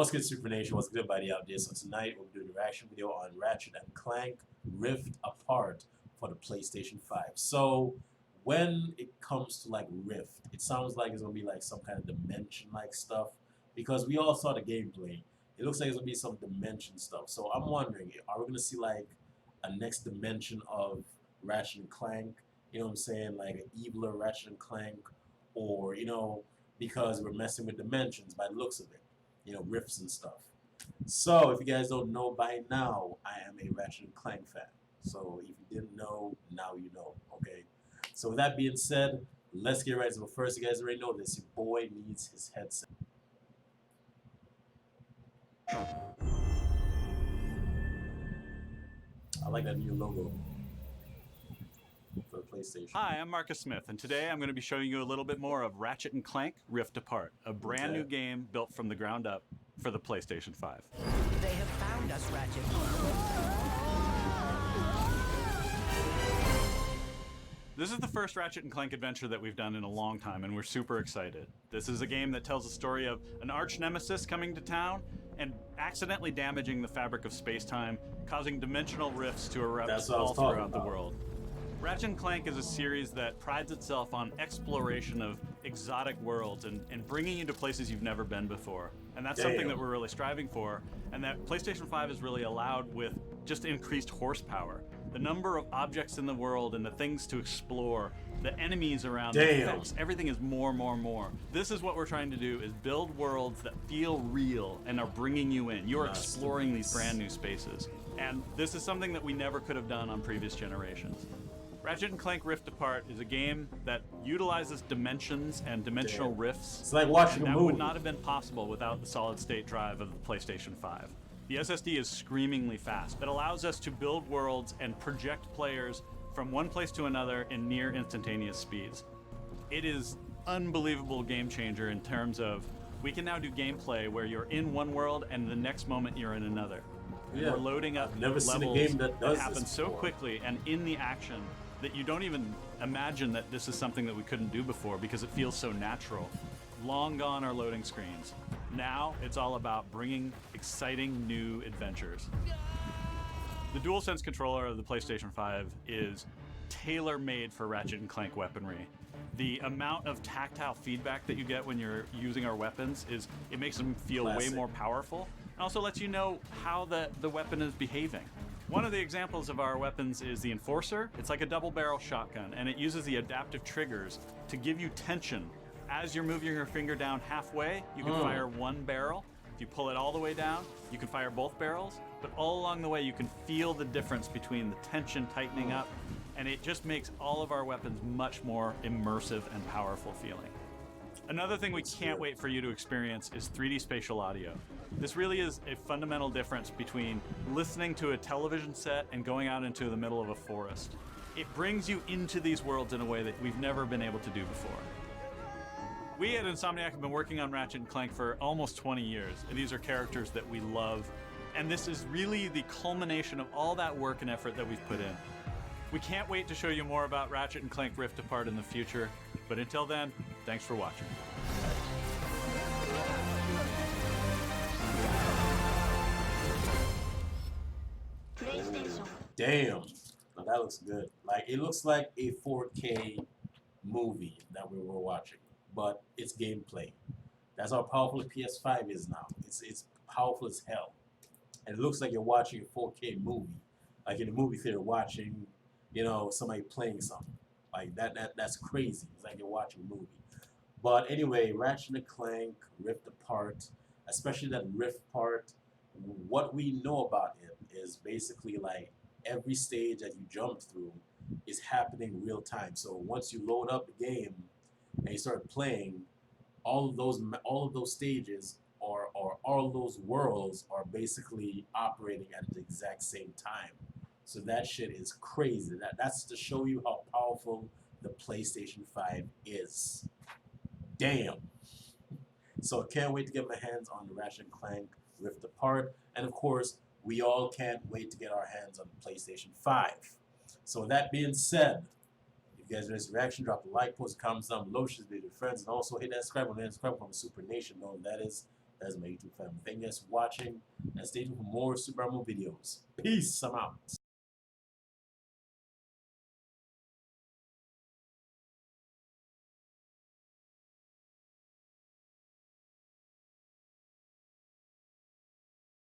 What's good, Super Nation? What's good, everybody out there? So tonight we'll be doing a reaction video on Ratchet and Clank Rift Apart for the PlayStation 5. So when it comes to like Rift, it sounds like it's gonna be like some kind of dimension-like stuff because we all saw the gameplay. It looks like it's gonna be some dimension stuff. So I'm wondering, are we gonna see like a next dimension of Ratchet and Clank? You know what I'm saying? Like an eviler Ratchet and Clank, or because we're messing with dimensions by the looks of it. Rifts and stuff. So, if you guys don't know by now, I am a Ratchet and Clank fan. So, if you didn't know, now you know, okay? So, with that being said, let's get right to it. First, you guys already know this. Your boy needs his headset. I like that new logo for the PlayStation. Hi, I'm Marcus Smith, and today I'm going to be showing you a little bit more of Ratchet and Clank Rift Apart, a brand new game built from the ground up for the PlayStation 5. They have found us, Ratchet. This is the first Ratchet and Clank adventure that we've done in a long time, and we're super excited. This is a game that tells the story of an arch nemesis coming to town and accidentally damaging the fabric of space-time, causing dimensional rifts to erupt all throughout the world. Ratchet & Clank is a series that prides itself on exploration of exotic worlds and bringing you to places you've never been before. And that's something that we're really striving for, and that PlayStation 5 is really allowed with just increased horsepower. The number of objects in the world and the things to explore, the enemies around the effects, everything is more. This is what we're trying to do, is build worlds that feel real and are bringing you in. You're exploring these brand new spaces. And this is something that we never could have done on previous generations. Ratchet & Clank Rift Apart is a game that utilizes dimensions and dimensional rifts. It's like watching a movie. That would not have been possible without the solid-state drive of the PlayStation 5. The SSD is screamingly fast. It allows us to build worlds and project players from one place to another in near instantaneous speeds. It is unbelievable game changer in terms of we can now do gameplay where you're in one world and the next moment you're in another. Yeah. We're loading up levels seen a game that does happen this so before. quickly and in the action that you don't even imagine that this is something that we couldn't do before because it feels so natural. Long gone are loading screens. Now it's all about bringing exciting new adventures. The DualSense controller of the PlayStation 5 is tailor-made for Ratchet & Clank weaponry. The amount of tactile feedback that you get when you're using our weapons it makes them feel way more powerful, and also lets you know how the weapon is behaving. One of the examples of our weapons is the Enforcer. It's like a double-barrel shotgun, and it uses the adaptive triggers to give you tension. As you're moving your finger down halfway, you can fire one barrel. If you pull it all the way down, you can fire both barrels, but all along the way you can feel the difference between the tension tightening up, and it just makes all of our weapons much more immersive and powerful feeling. Another thing we can't wait for you to experience is 3D spatial audio. This really is a fundamental difference between listening to a television set and going out into the middle of a forest. It brings you into these worlds in a way that we've never been able to do before. We at Insomniac have been working on Ratchet & Clank for almost 20 years. These are characters that we love, and this is really the culmination of all that work and effort that we've put in. We can't wait to show you more about Ratchet & Clank Rift Apart in the future, but until then, thanks for watching. Damn. Now that looks good. Like, it looks like a 4K movie that we were watching, but it's gameplay. That's how powerful the PS5 is now. It's powerful as hell. And it looks like you're watching a 4K movie. Like in a movie theater watching, somebody playing something. Like that's crazy. It's like you're watching a movie. But anyway, Ratchet and Clank Rift Apart, especially that Rift part, what we know about it is basically like every stage that you jump through is happening real time. So once you load up the game and you start playing, all of those stages or all of those worlds are basically operating at the exact same time. So that shit is crazy. That's to show you how powerful the PlayStation 5 is. Damn. So I can't wait to get my hands on the Ratchet & Clank Rift Apart. And of course, we all can't wait to get our hands on the PlayStation 5. So with that being said, if you guys enjoyed this reaction, drop a like, post a comment down below, share this video with your friends, and also hit that subscribe button and subscribe from the Super Nation. Know that is That's my YouTube family. Thank you guys for watching, and stay tuned for more Superbarrymore videos. Peace. I'm out.